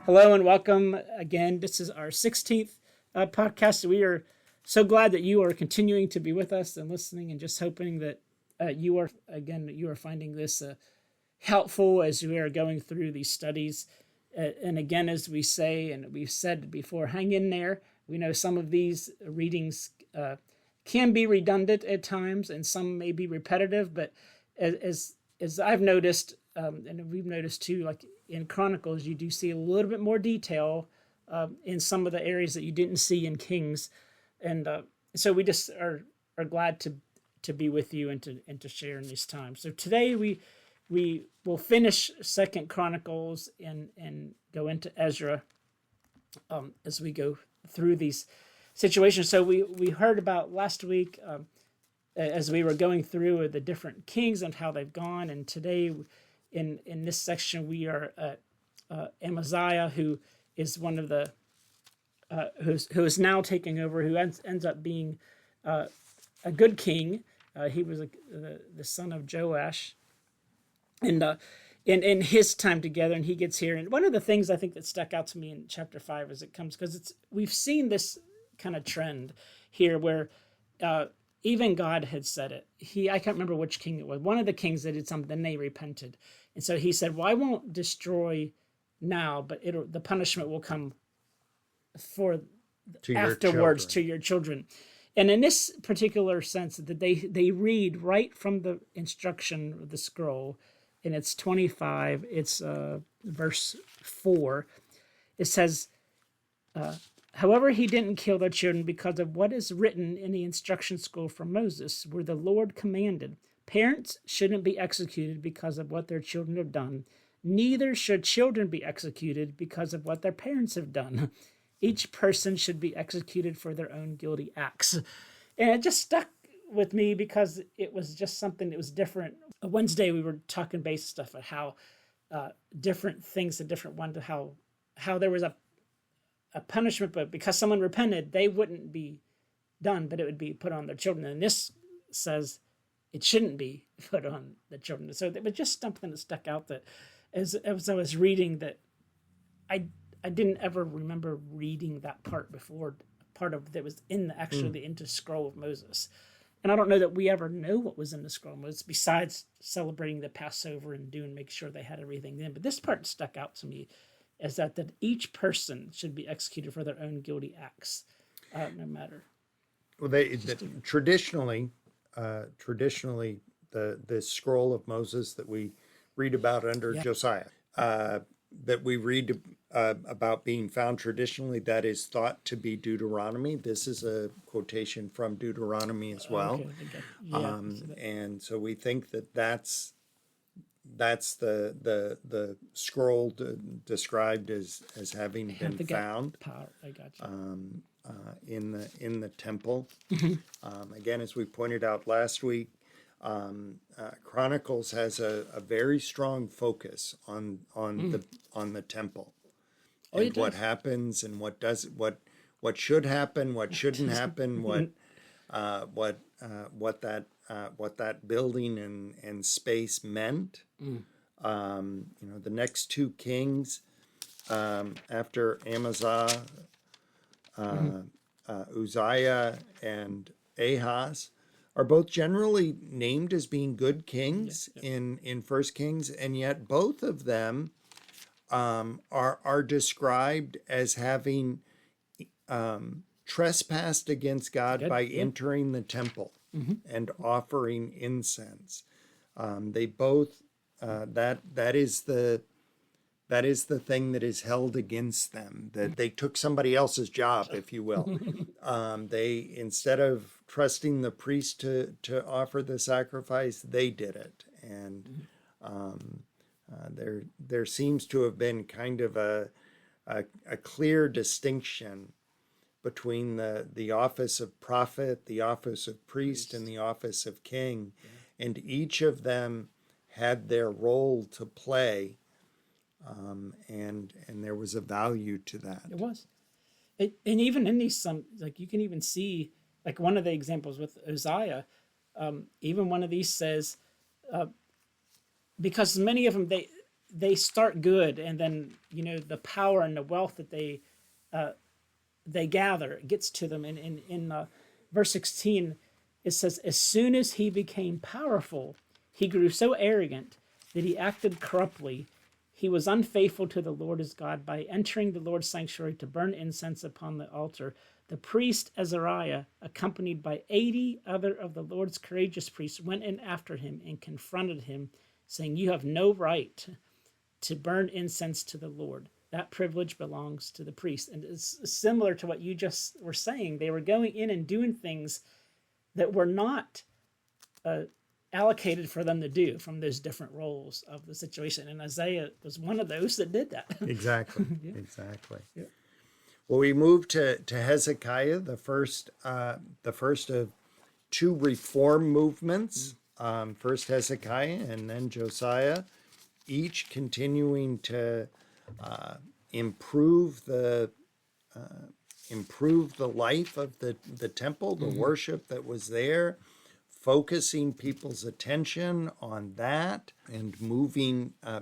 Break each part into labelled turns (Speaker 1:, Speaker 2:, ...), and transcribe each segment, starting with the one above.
Speaker 1: Hello and welcome again. This is our 16th podcast. We are so glad that you are continuing to be with us and listening, and just hoping that you are finding this helpful as we are going through these studies. And again, as we say, and we've said before, hang in there. We know some of these readings can be redundant at times, and some may be repetitive, but as I've noticed, and we've noticed too, like in Chronicles, you do see a little bit more detail in some of the areas that you didn't see in Kings, and so we just are glad to be with you and to share in these times. So today we will finish Second Chronicles and go into Ezra as we go through these situations. So we heard about last week as we were going through the different kings and how they've gone, and today in this section we are at Amaziah, who is one of the who is now taking over, who ends up being a good king. He was the son of Joash, and in his time together, and he gets here. And one of the things I think that stuck out to me in chapter 5 as it comes, because we've seen this kind of trend here where even God had said it. I can't remember which king it was. One of the kings that did something, then they repented. And so he said, well, I won't destroy now, but the punishment will come afterwards to your children. And in this particular sense, that they read right from the instruction of the scroll, and it's 25, it's verse 4. It says, however, he didn't kill their children because of what is written in the instruction scroll from Moses, where the Lord commanded, parents shouldn't be executed because of what their children have done. Neither should children be executed because of what their parents have done. Each person should be executed for their own guilty acts. And it just stuck with me because it was just something that was different. Wednesday we were talking base stuff at how different things, a different one, to how there was a punishment, but because someone repented, they wouldn't be done, but it would be put on their children. And this says it shouldn't be put on the children. So it was just something that stuck out, that as I was reading, that I didn't ever remember reading that part before, part of that was in the into scroll of Moses. And I don't know that we ever know what was in the scroll of Moses besides celebrating the Passover and make sure they had everything in. But this part stuck out to me, is that each person should be executed for their own guilty acts, no matter.
Speaker 2: Well, traditionally, the scroll of Moses that we read about under Josiah, that we read about being found traditionally, that is thought to be Deuteronomy. This is a quotation from Deuteronomy as well. Okay. And so we think that's the scroll described as having been found
Speaker 1: I got you.
Speaker 2: in the temple. Again, as we pointed out last week, Chronicles has a very strong focus on the temple, and what happens and what should happen, what shouldn't happen, what that building and space meant. The next two kings after Amaziah, Uzziah and Ahaz, are both generally named as being good kings in First Kings, and yet both of them are described as having trespassed against God by entering the temple and offering incense. They both that is the thing that is held against them, that they took somebody else's job, if you will. They, instead of trusting the priest to offer the sacrifice, they did it. And there seems to have been kind of a clear distinction between the office of prophet, the office of priest, and the office of king. And each of them had their role to play. And there was a value to that.
Speaker 1: It was. And even in these, you can even see, like one of the examples with Uzziah, even one of these says, because many of them, they start good, and then the power and the wealth that they gather gets to them. And in verse 16, it says, as soon as he became powerful, he grew so arrogant that he acted corruptly. He was unfaithful to the Lord his God by entering the Lord's sanctuary to burn incense upon the altar. The priest Azariah, accompanied by 80 other of the Lord's courageous priests, went in after him and confronted him, saying, you have no right to burn incense to the Lord. That privilege belongs to the priest. And it's similar to what you just were saying. They were going in and doing things that were not allocated for them to do from those different roles of the situation. And Isaiah was one of those that did that.
Speaker 2: Exactly.
Speaker 1: Yeah.
Speaker 2: Exactly.
Speaker 1: Yeah.
Speaker 2: Well, we move to Hezekiah, the first of two reform movements. First Hezekiah and then Josiah, each continuing to improve the life of the temple, the worship that was there, focusing people's attention on that and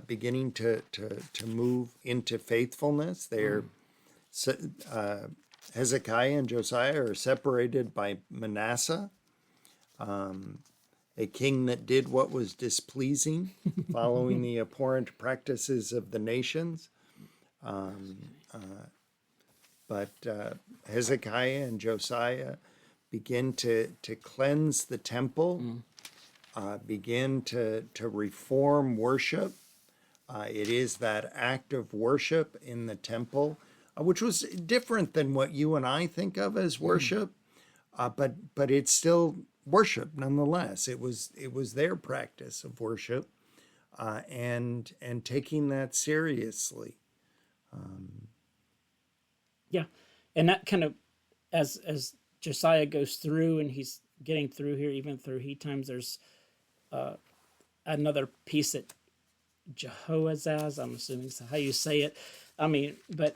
Speaker 2: beginning to move into faithfulness. They're Hezekiah and Josiah are separated by Manasseh, a king that did what was displeasing, following the abhorrent practices of the nations. But Hezekiah and Josiah begin to cleanse the temple, begin to reform worship. It is that act of worship in the temple, which was different than what you and I think of as worship, but it's still worship nonetheless. It was their practice of worship, and taking that seriously.
Speaker 1: Yeah, and that kind of as Josiah goes through and he's getting through here, even through heat times, there's another piece that Jehoazaz, I'm assuming is how you say it. I mean, but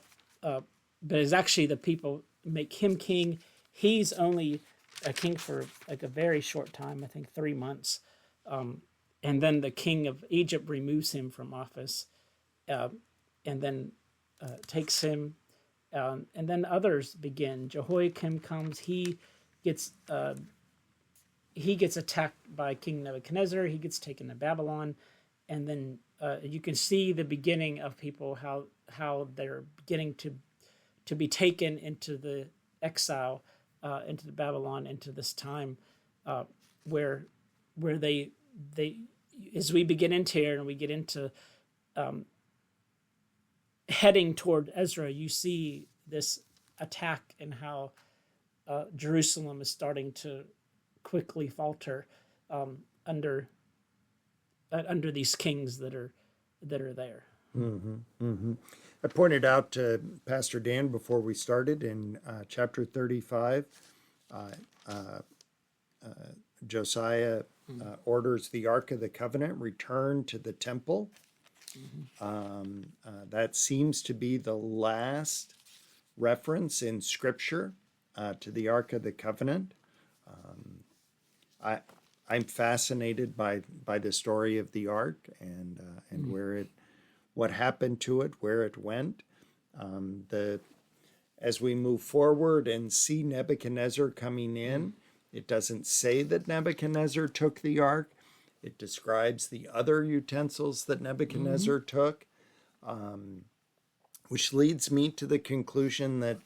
Speaker 1: it's actually the people make him king. He's only a king for like a very short time, I think 3 months. And then the king of Egypt removes him from office, and then takes him, and then others begin. Jehoiakim comes. He gets attacked by King Nebuchadnezzar. He gets taken to Babylon, and then you can see the beginning of people how they're beginning to be taken into the exile, into the Babylon, into this time where they as we begin into here and we get into heading toward Ezra, you see this attack and how Jerusalem is starting to quickly falter under these kings that are there.
Speaker 2: Mm-hmm, mm-hmm. I pointed out to Pastor Dan before we started in chapter 35, Josiah orders the Ark of the Covenant returned to the temple. That seems to be the last reference in Scripture to the Ark of the Covenant. I'm fascinated by the story of the Ark and what happened to it, where it went. As we move forward and see Nebuchadnezzar coming in, it doesn't say that Nebuchadnezzar took the Ark. It describes the other utensils that Nebuchadnezzar took, which leads me to the conclusion that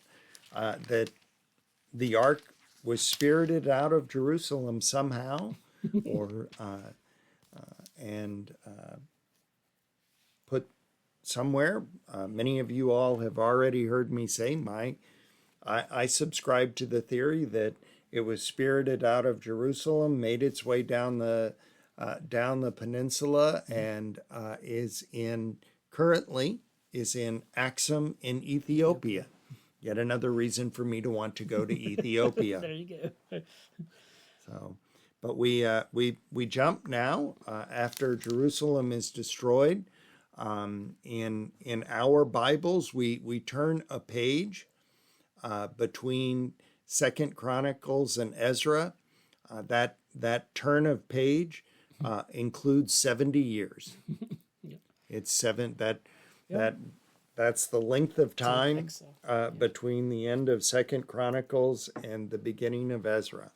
Speaker 2: the Ark was spirited out of Jerusalem somehow, or put somewhere. Many of you all have already heard me say I subscribe to the theory that it was spirited out of Jerusalem, made its way down the peninsula, and currently is in Axum in Ethiopia. Yet another reason for me to want to go to Ethiopia.
Speaker 1: There you go.
Speaker 2: So, but we jump now after Jerusalem is destroyed. In our Bibles, we turn a page between 2nd Chronicles and Ezra. That turn of page includes 70 years.
Speaker 1: Yep.
Speaker 2: It's seven. That's the length of time between the end of Second Chronicles and the beginning of Ezra.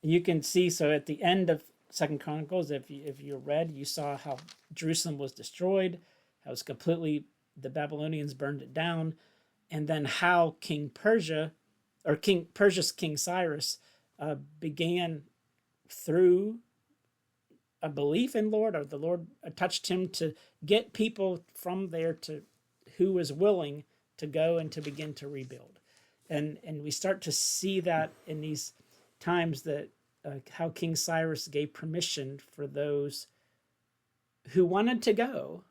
Speaker 1: And you can see, so at the end of Second Chronicles, if you read, you saw how Jerusalem was destroyed, how it was completely, the Babylonians burned it down, and then how Persia's King Cyrus began through a belief in Lord, or the Lord touched him to get people from there to who was willing to go and to begin to rebuild. And we start to see that in these times that how King Cyrus gave permission for those who wanted to go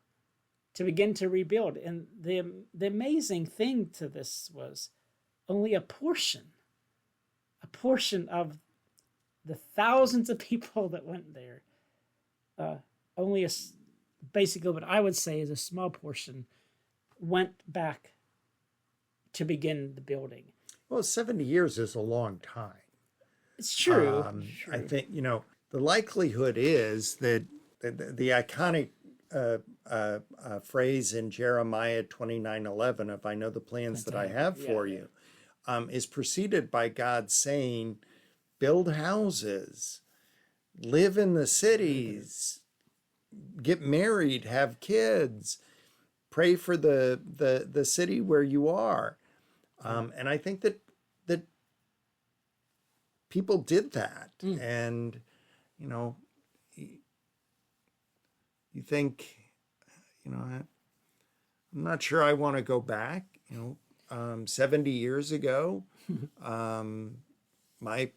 Speaker 1: to begin to rebuild. And the amazing thing to this was only a portion of the thousands of people that went there. Only basically what I would say is a small portion went back to begin the building.
Speaker 2: Well, 70 years is a long time.
Speaker 1: It's true.
Speaker 2: I think, the likelihood is that the iconic phrase in Jeremiah 29:11 of "I know the plans that I have for you," is preceded by God saying, build houses, live in the cities, get married, have kids, pray for the city where you are. And I think that people did that. And, you think, I'm not sure I want to go back. 70 years ago, my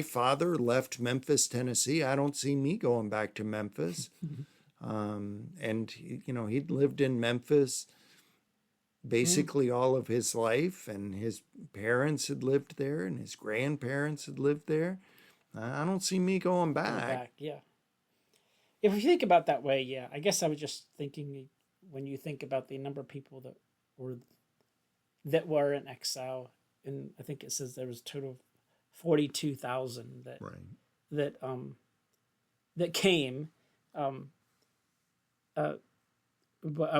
Speaker 2: father left Memphis, Tennessee. I don't see me going back to Memphis. And, he'd lived in Memphis basically all of his life, and his parents had lived there, and his grandparents had lived there. I don't see me going back.
Speaker 1: Yeah. If you think about that way, yeah. I guess I was just thinking when you think about the number of people that were in exile, and I think it says there was a total of 42,000 that came of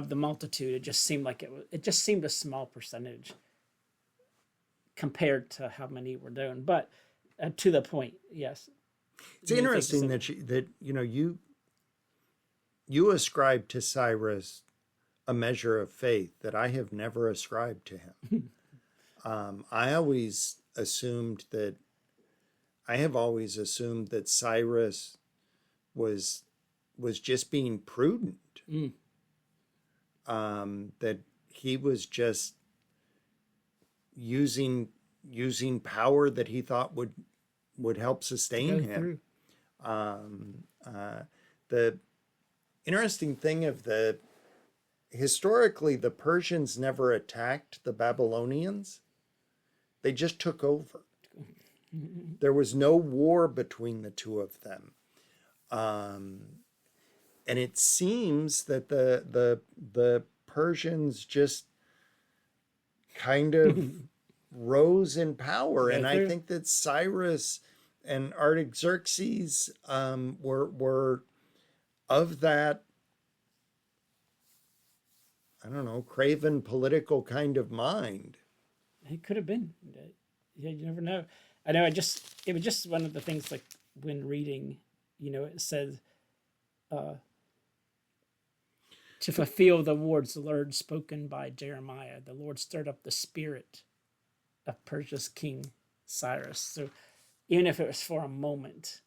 Speaker 1: the multitude. It just seemed like it just seemed a small percentage compared to how many were doing. But to the point, yes.
Speaker 2: It's interesting that you ascribe to Cyrus a measure of faith that I have never ascribed to him. I have always assumed that Cyrus was just being prudent. That he was just using power that he thought would help sustain him. The interesting thing historically, the Persians never attacked the Babylonians. They just took over. There was no war between the two of them. And it seems that the Persians just kind of rose in power. And I think that Cyrus and Artaxerxes were of that, I don't know, craven political kind of mind.
Speaker 1: It could have been. Yeah, you never know. I know. It was just one of the things, like when reading, it says, to fulfill the words spoken by Jeremiah, the Lord stirred up the spirit of Persia's King Cyrus. So even if it was for a moment,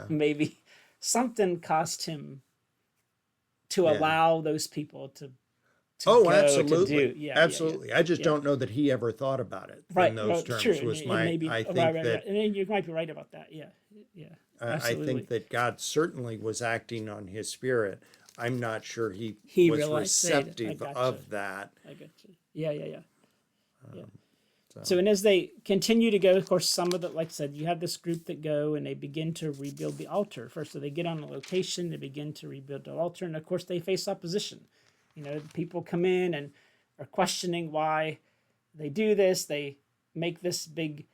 Speaker 1: maybe something caused him to allow those people to go,
Speaker 2: absolutely.
Speaker 1: to do.
Speaker 2: Absolutely. I just don't know that he ever thought about it in those terms.
Speaker 1: True.
Speaker 2: I think that,
Speaker 1: and you might be right about that. Yeah.
Speaker 2: I think that God certainly was acting on his spirit. I'm not sure he was receptive of that.
Speaker 1: I got you. Yeah. So, and as they continue to go, of course, some of the, like I said, you have this group that go and they begin to rebuild the altar. First, so they get on a location, they begin to rebuild the altar, and of course, they face opposition. People come in and are questioning why they do this. They make this big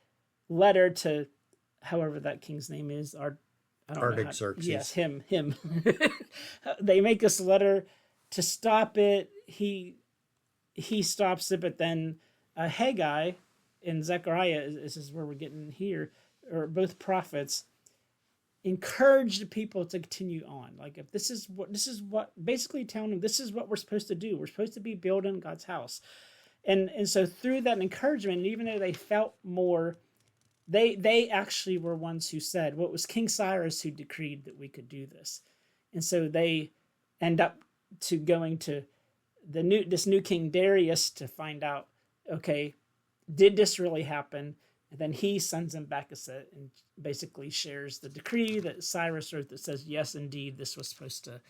Speaker 1: letter to, however that king's name is,
Speaker 2: Artaxerxes.
Speaker 1: Yes, him. They make this letter to stop it, he stops it, but then Haggai and Zechariah, this is where we're getting here, or both prophets, encourage the people to continue on. Like, if this is what basically telling them this is what we're supposed to do. We're supposed to be building God's house. And so through that encouragement, and even though they felt more, they actually were ones who said, well, it was King Cyrus who decreed that we could do this. And so they end up to going to this new King Darius to find out, okay, did this really happen? And then he sends him back a set and basically shares the decree that Cyrus wrote that says, yes, indeed, this was supposed to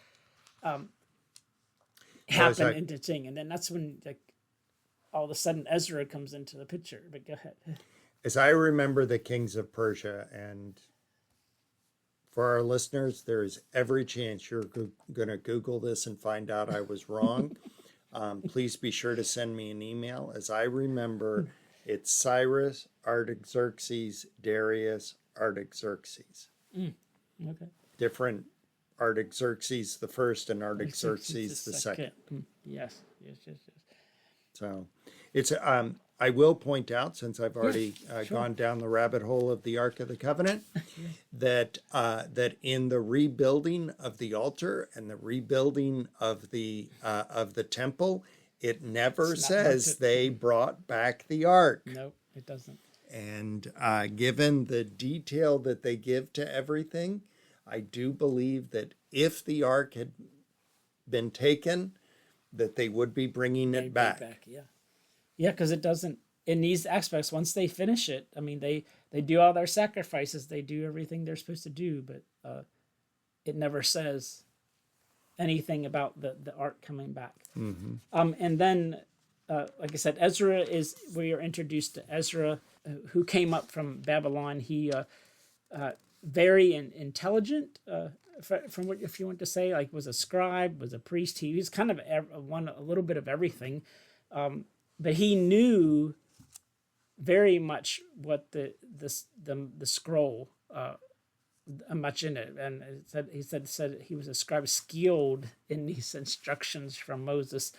Speaker 1: happen into thing. And then that's when, like, all of a sudden Ezra comes into the picture. But go ahead.
Speaker 2: As I remember the kings of Persia, and for our listeners, there is every chance you're going to Google this and find out I was wrong. Please be sure to send me an email. As I remember, it's Cyrus, Artaxerxes, Darius, Artaxerxes.
Speaker 1: Okay.
Speaker 2: Different Artaxerxes the first and Artaxerxes the second.
Speaker 1: Yes.
Speaker 2: So it's I will point out, since I've already gone down the rabbit hole of the Ark of the Covenant, that in the rebuilding of the altar and the rebuilding of the temple, it never says they brought back the ark.
Speaker 1: No, it doesn't.
Speaker 2: And given the detail that they give to everything, I do believe that if the ark had been taken, that they would be bringing it back.
Speaker 1: Yeah, because it doesn't, in these aspects, once they finish it, I mean, they do all their sacrifices, they do everything they're supposed to do, but it never says anything about the ark coming back.
Speaker 2: Mm-hmm.
Speaker 1: And then, like I said, we are introduced to Ezra, who came up from Babylon. He very intelligent, from what, if you want to say, like, was a scribe, was a priest. He was kind of a little bit of everything, but he knew very much what the scroll, much in it, and he said he was a scribe, skilled in these instructions from Moses,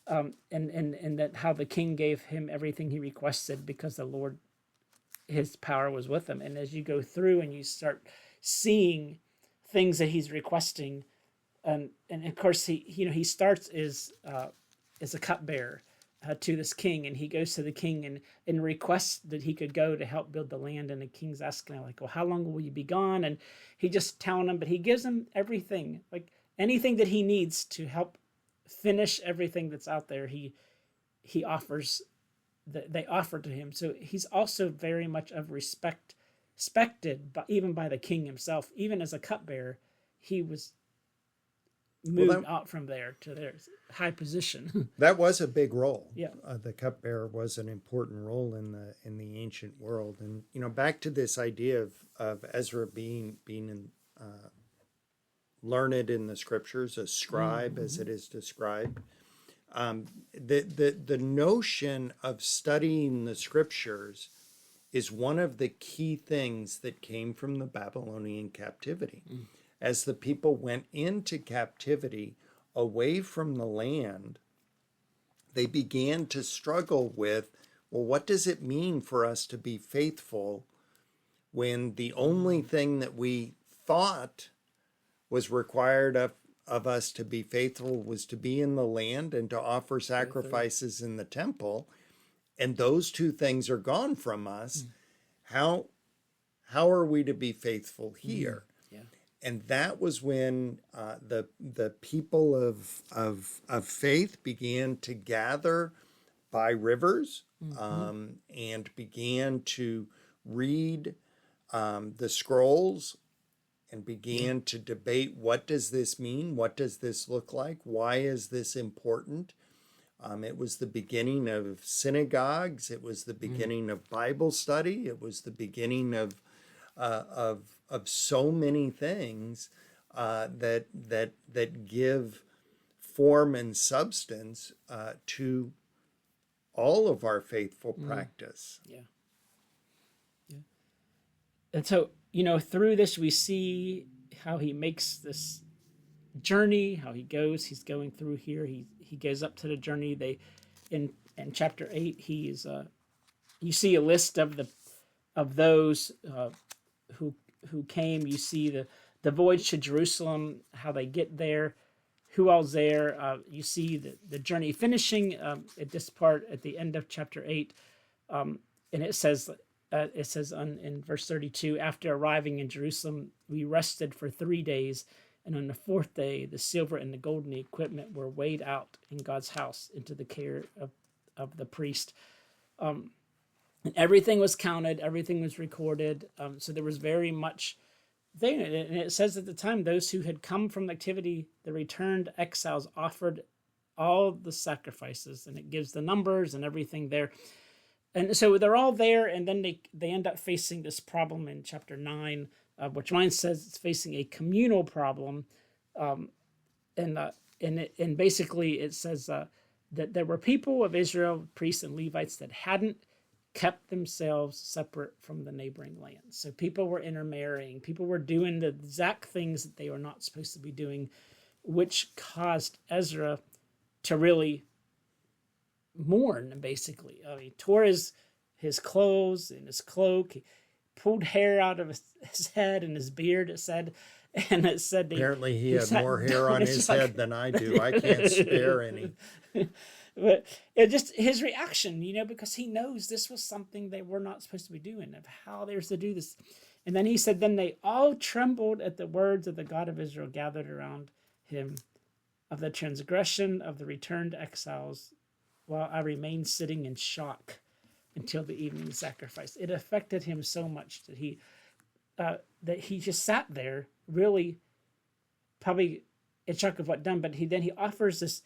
Speaker 1: and that how the king gave him everything he requested because the Lord, his power was with him. And as you go through and you start seeing things that he's requesting, and of course he starts as a cupbearer to this king, and he goes to the king and requests that he could go to help build the land, and the king's asking him, like, well, how long will you be gone? And he just telling him, but he gives him everything, like anything that he needs to help finish everything that's out there. He offers that they offer to him. So he's also very much of respected, even by the king himself. Even as a cupbearer, he was moved out from there to their high position.
Speaker 2: That was a big role.
Speaker 1: Yeah,
Speaker 2: the cupbearer was an important role in the ancient world. And back to this idea of Ezra being learned in the scriptures, a scribe, as it is described. The notion of studying the scriptures is one of the key things that came from the Babylonian captivity. As the people went into captivity away from the land, they began to struggle with, well, what does it mean for us to be faithful when the only thing that we thought was required of us to be faithful was to be in the land and to offer sacrifices in the temple, and those two things are gone from us. How are we to be faithful here?
Speaker 1: Yeah.
Speaker 2: And that was when the people of faith began to gather by rivers, and began to read the scrolls, and began to debate, what does this mean? What does this look like? Why is this important? It was the beginning of synagogues. It was the beginning of Bible study. It was the beginning of so many things that give form and substance to all of our faithful practice.
Speaker 1: Yeah. And so, through this, we see how he makes this journey, how he's going through here. He goes up to the journey. In chapter 8, you see a list of those who came. You see the voyage to Jerusalem, how they get there, who all's there. You see the journey finishing at this part at the end of chapter 8, and it says in verse 32, after arriving in Jerusalem, we rested for 3 days, and on the fourth day, the silver and the golden equipment were weighed out in God's house into the care of the priest. And everything was counted, everything was recorded. So there was very much there. And it says at the time, those who had come from activity, the returned exiles offered all the sacrifices, and it gives the numbers and everything there. And so they're all there, and then they end up facing this problem in chapter 9, which mine says it's facing a communal problem. And basically it says that there were people of Israel, priests and Levites, that hadn't kept themselves separate from the neighboring lands. So people were intermarrying. People were doing the exact things that they were not supposed to be doing, which caused Ezra to really mourn, basically. He tore his clothes and his cloak. He pulled hair out of his head and his beard, it said. And it said...
Speaker 2: Apparently he had more hair on his head than I do. I can't spare any.
Speaker 1: But it just his reaction, because he knows this was something they were not supposed to be doing, of how they were to do this. And then he said, then they all trembled at the words of the God of Israel gathered around him, of the transgression of the returned exiles, while I remained sitting in shock until the evening sacrifice. It affected him so much that he just sat there, really probably in shock of what done. But he offers this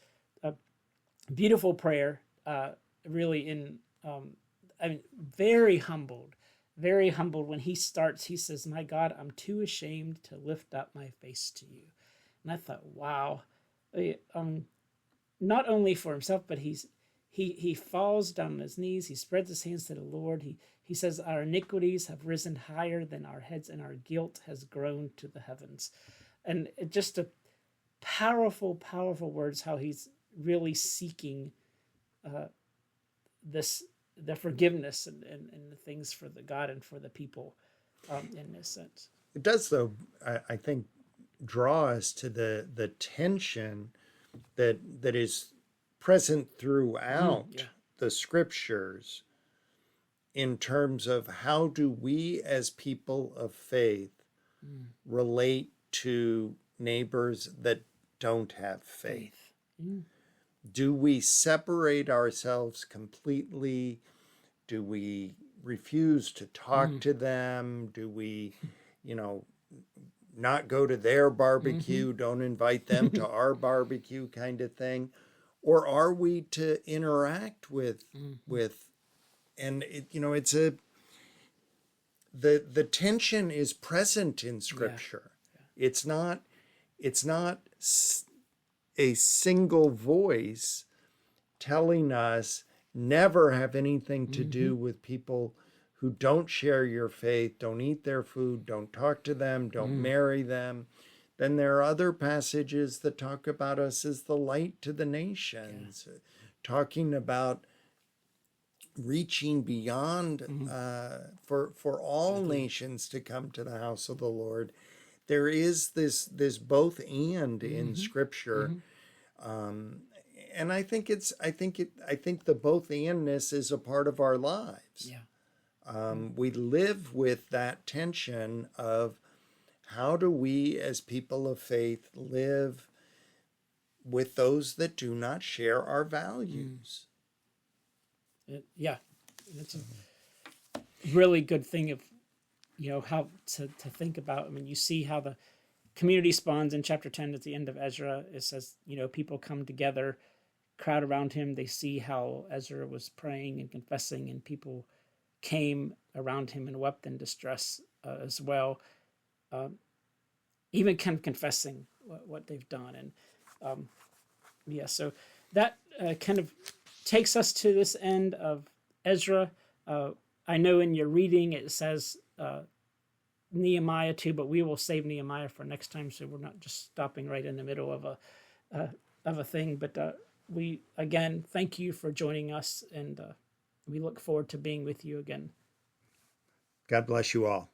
Speaker 1: beautiful prayer, really very humbled when he starts. He says, my God, I'm too ashamed to lift up my face to you. And I thought, wow, not only for himself, but he falls down on his knees. He spreads his hands to the Lord. He says, our iniquities have risen higher than our heads, and our guilt has grown to the heavens. And just a powerful, powerful words, how he's really seeking the forgiveness and the things for the God and for the people in this sense.
Speaker 2: It does, though, I think, draw us to the tension that is present throughout the scriptures in terms of how do we as people of faith relate to neighbors that don't have faith. Do we separate ourselves completely? Do we refuse to talk to them? Do we, not go to their barbecue, don't invite them to our barbecue kind of thing? Or are we to interact with and it's the tension is present in Scripture. Yeah. It's not a single voice telling us never have anything to do with people who don't share your faith, don't eat their food, don't talk to them, don't marry them. Then there are other passages that talk about us as the light to the nations, talking about reaching beyond for all nations to come to the house of the Lord. There is this both and in Scripture, and I think the both andness is a part of our lives. Yeah, we live with that tension of how do we as people of faith live with those that do not share our values.
Speaker 1: That's a really good thing of how to think about. I mean, you see how the community spawns in chapter 10 at the end of Ezra. It says, people come together, crowd around him. They see how Ezra was praying and confessing, and people came around him and wept in distress as well. Even kind of confessing what they've done. And so that kind of takes us to this end of Ezra. I know in your reading it says Nehemiah too, but we will save Nehemiah for next time, so we're not just stopping right in the middle of a thing. But we again thank you for joining us, and we look forward to being with you again.
Speaker 2: God bless you all.